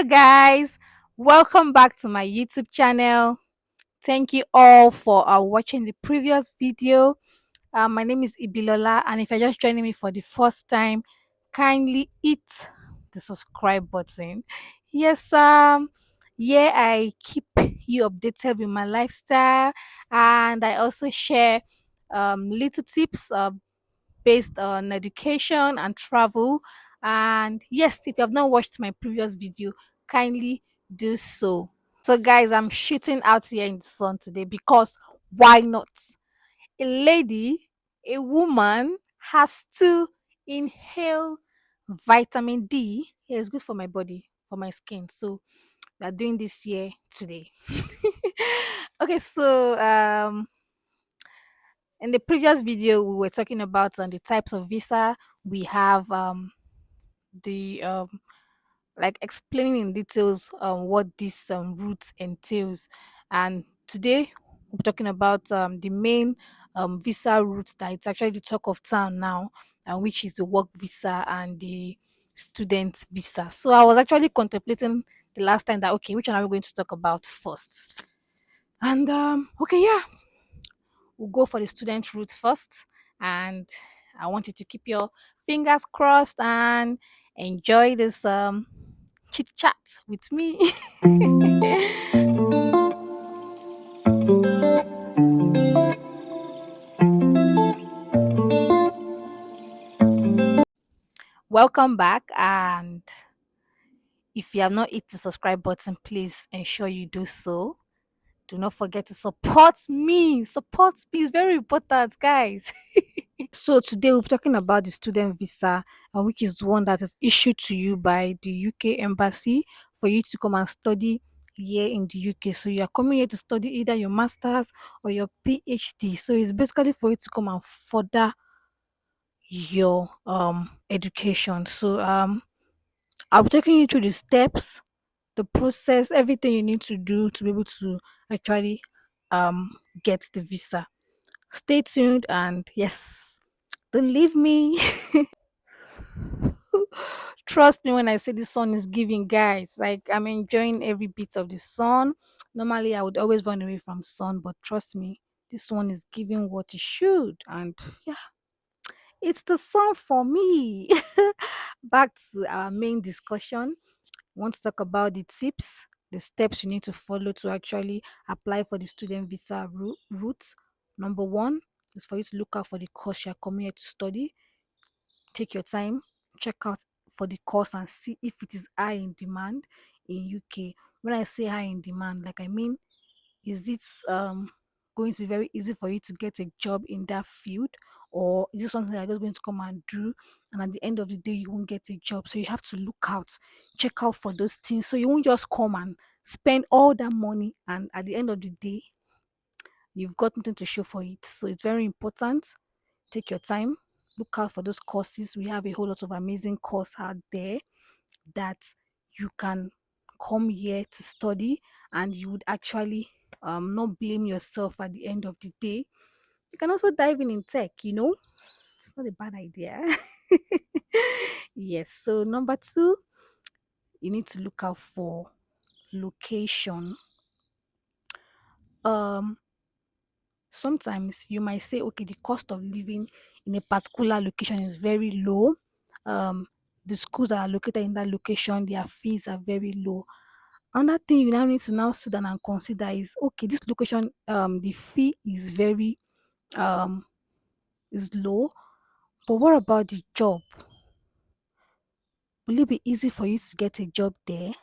guys, welcome back to my YouTube channel. Thank you all for watching the previous video. My name is Ibilola, and if you're just joining me for the first time, kindly hit the subscribe button. Yes, yeah, I keep you updated with my lifestyle, and I also share little tips based on education and travel. And yes, if you have not watched my previous video, kindly do so. So, guys, I'm shooting out here in the sun today because why not? A lady, a woman has to inhale vitamin D. Yeah, it's good for my body, for my skin. So, we are doing this here today. Okay, so in the previous video, we were talking about the types of visa we have, the like explaining in details what this route entails. And today, we're talking about the main visa route that it's actually the talk of town now, and which is the work visa and the student visa. So I was actually contemplating the last time that okay, which one are we going to talk about first? And okay, yeah, we'll go for the student route first. And I want you to keep your fingers crossed and enjoy this chit chat with me. Welcome back. And if you have not hit the subscribe button, please ensure you do so. Do not forget to support me. Support me is very important, guys. So today we'll be talking about the student visa, which is one that is issued to you by the UK embassy for you to come and study here in the UK. So you are coming here to study either your masters or your PhD. So it's basically for you to come and further your education. So I'll be taking you through the steps, the process, everything you need to do to be able to actually um get the visa. Stay tuned and yes, don't leave me. Trust me when I say the sun is giving, guys. Like I'm enjoying every bit of the sun. Normally, I would always run away from sun, but trust me, this one is giving what it should, and yeah, it's the sun for me. Back to our main discussion. I want to talk about the tips, the steps you need to follow to actually apply for the student visa route. Number one is for you to look out for the course you're coming here to study. Take your time, check out for the course and see if it is high in demand in UK. When I say high in demand, like I mean, is it going to be very easy for you to get a job in that field, or is it something that you're just going to come and do and at the end of the day you won't get a job? So you have to look out, check out for those things, so you won't just come and spend all that money and at the end of the day you've got nothing to show for it. So it's very important. Take your time, look out for those courses. We have a whole lot of amazing course out there that you can come here to study, and you would actually not blame yourself at the end of the day. You can also dive in tech, it's not a bad idea. Yes, so number two, you need to look out for location. um Sometimes you might say, okay, the cost of living in a particular location is very low. Um, the schools that are located in that location, their fees are very low. Another thing you now need to now sit down and consider is okay, this location, the fee is very um is low, but what about the job? Will it be easy for you to get a job there?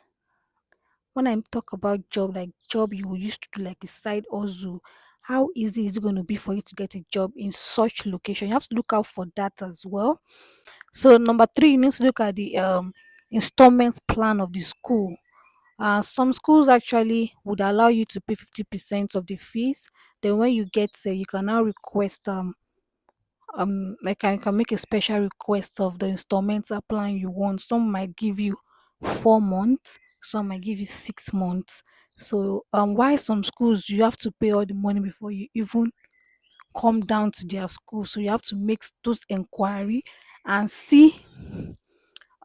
When I talk about job, like job you used to do like a side hustle, how easy is it going to be for you to get a job in such location? You have to look out for that as well. So number three, you need to look at the installments plan of the school. Some schools actually would allow you to pay 50% of the fees. Then when you get there, you can now request like I can make a special request of the installmental plan you want. Some might give you 4 months, some might give you 6 months. So why some schools you have to pay all the money before you even come down to their school. So you have to make those inquiry and see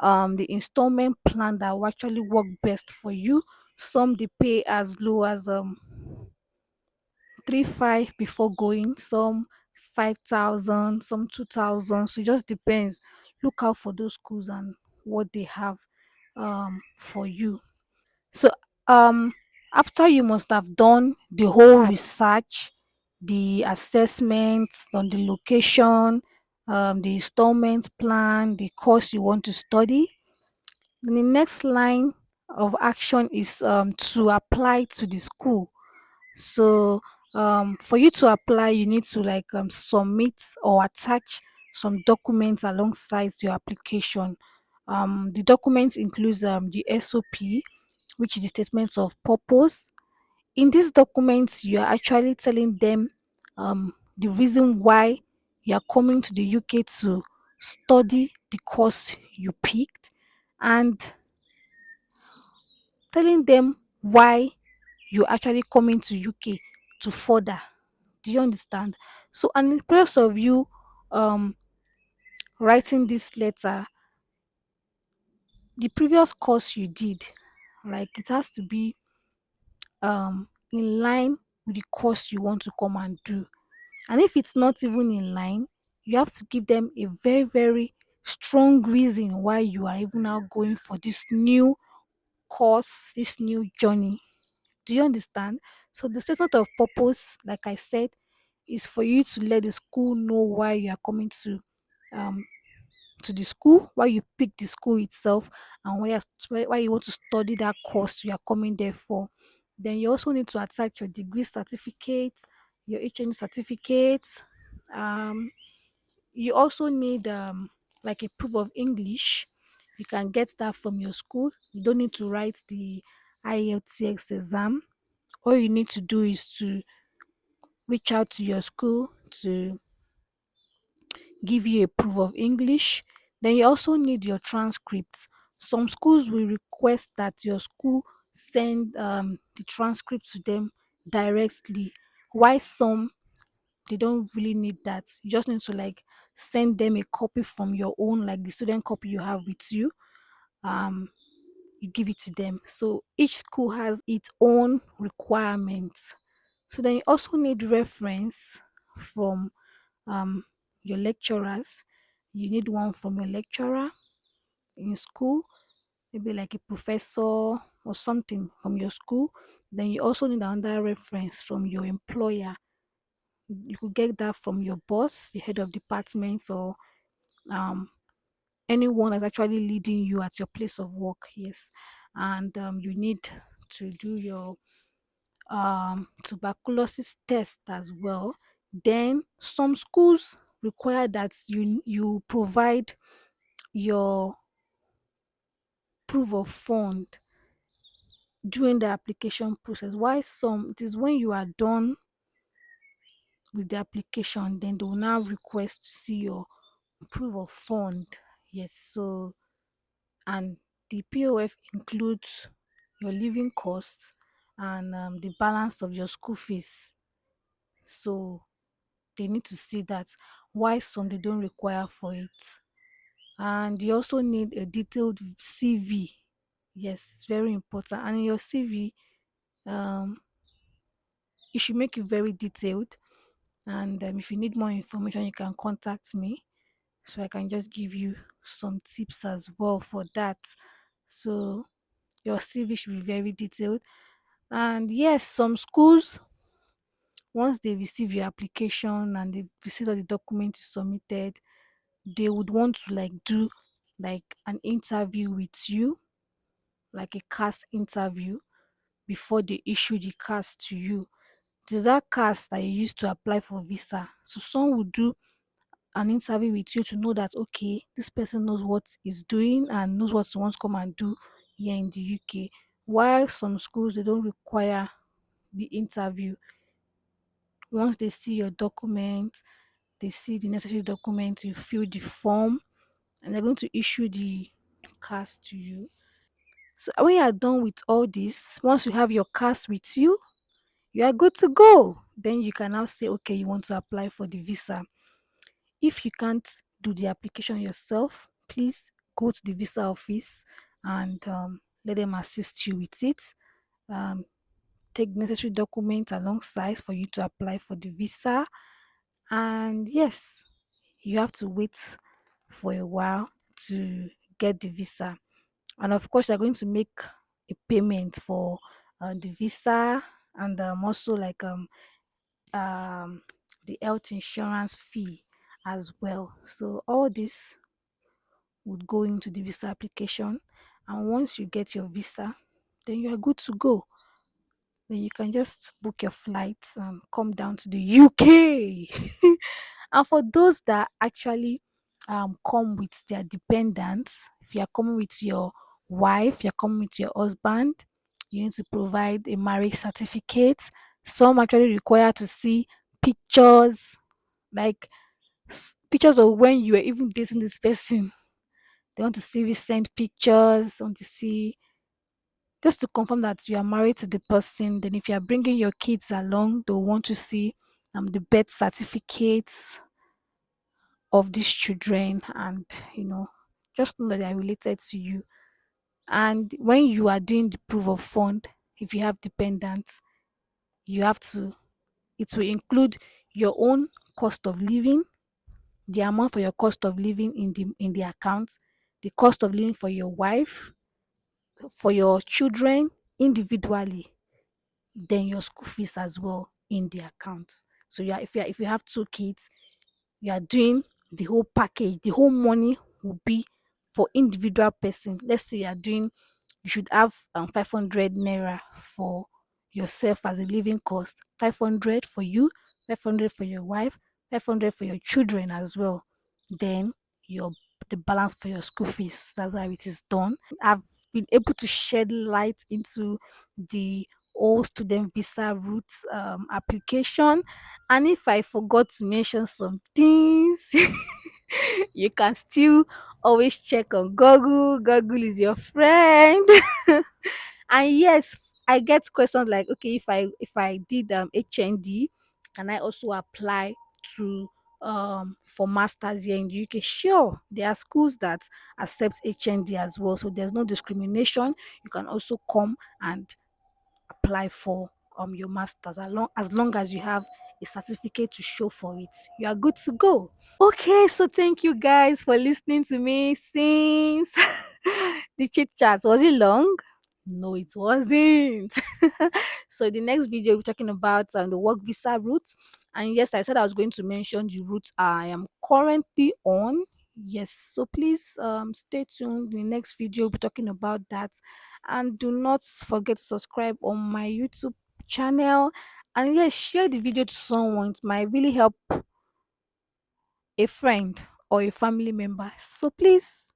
the installment plan that will actually work best for you. Some they pay as low as 3,500 before going, some 5,000, some 2,000. So it just depends. Look out for those schools and what they have for you. So after you must have done the whole research, the assessments on the location, the installment plan, the course you want to study, then the next line of action is to apply to the school. So for you to apply, you need to like submit or attach some documents alongside your application. The documents includes the SOP, which is the statement of purpose. In these documents, you are actually telling them the reason why you are coming to the UK to study the course you picked, and telling them why you're actually coming to UK to further. Do you understand? So, and in the process of you um writing this letter, the previous course you did, like it has to be in line with the course you want to come and do. And if it's not even in line, you have to give them a very, very strong reason why you are even now going for this new course, this new journey. Do you understand? So the statement of purpose, like I said, is for you to let the school know why you are coming um to the school, why you pick the school itself, and why you want to study that course you are coming there for. Then you also need to attach your degree certificate, your HN certificate. Um, you also need like a proof of English. You can get that from your school. You don't need to write the IELTS exam. All you need to do is to reach out to your school to give you a proof of English. Then you also need your transcripts. Some schools will request that your school send the transcript to them directly. Why some they don't really need that. You just need to like send them a copy from your own, like the student copy you have with you. Um, you give it to them. So each school has its own requirements. So then you also need reference from um, your lecturers. You need one from your lecturer in school, maybe like a professor or something from your school. Then you also need another reference from your employer. You could get that from your boss, the head of departments, or um, anyone that's actually leading you at your place of work. Yes, and you need to do your tuberculosis test as well. Then some schools require that you provide your proof of fund during the application process. Why some it is when you are done with the application, then they will now request to see your proof of fund. Yes, so and the POF includes your living costs and the balance of your school fees. So they need to see that. Why some they don't require for it. And you also need a detailed CV. Yes, it's very important. And in your CV, um, you should make it very detailed. And if you need more information, you can contact me so I can just give you some tips as well for that. So your CV should be very detailed. And yes, some schools, once they receive your application and they receive all the documents you submitted, they would want to like do like an interview with you, like a cast interview before they issue the cast to you. It is that cast that you use to apply for visa. So some would do an interview with you to know that okay, this person knows what he's doing and knows what he wants to come and do here in the UK. While some schools they don't require the interview. Once they see your document, they see the necessary documents, you fill the form, and they're going to issue the cast to you. So when you are done with all this, once you have your cast with you, you are good to go. Then you can now say, okay, you want to apply for the visa. If you can't do the application yourself, please go to the visa office and let them assist you with it. Um, take necessary documents alongside for you to apply for the visa. And yes, you have to wait for a while to get the visa. And of course, you're going to make a payment for the visa, and also like um, the health insurance fee as well. So all this would go into the visa application. And once you get your visa, then you are good to go. Then you can just book your flights and come down to the UK. And for those that actually come with their dependents, if you are coming with your wife, you're coming with your husband, you need to provide a marriage certificate. Some actually require to see pictures, like pictures of when you were even dating this person. They want to see recent pictures, want to see, just to confirm that you are married to the person. Then if you are bringing your kids along, they'll want to see the birth certificates of these children, and just know that they are related to you. And when you are doing the proof of fund, if you have dependents, you have to, it will include your own cost of living, the amount for your cost of living in the account, the cost of living for your wife, for your children individually, then your school fees as well in the account. So yeah, if you have two kids, you are doing the whole package. The whole money will be for individual person. Let's say you are doing, you should have 500 naira for yourself as a living cost, 500 for you, 500 for your wife, 500 for your children as well. Then your the balance for your school fees. That's how it is done. I've been able to shed light into the all student visa route application. And if I forgot to mention some things, you can still always check on Google. Google is your friend. And yes, I get questions like, okay, if I did HND, can I also apply to for masters here in the UK? Sure, there are schools that accept HND as well, so there's no discrimination. You can also come and apply for your masters, as long as you have a certificate to show for it. You are good to go. Okay, so thank you guys for listening to me since the chit chat. Was it long? No, it wasn't. So the next video we're talking about the work visa route. And yes, I said I was going to mention the route I am currently on. Yes, so please stay tuned. In the next video we'll be talking about that. And do not forget to subscribe on my YouTube channel. And yes, share the video to someone. It might really help a friend or a family member. So please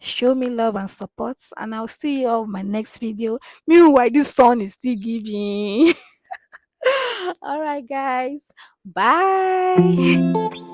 show me love and support, and I'll see you all in my next video. Meanwhile, this sun is still giving. All right, guys. Bye.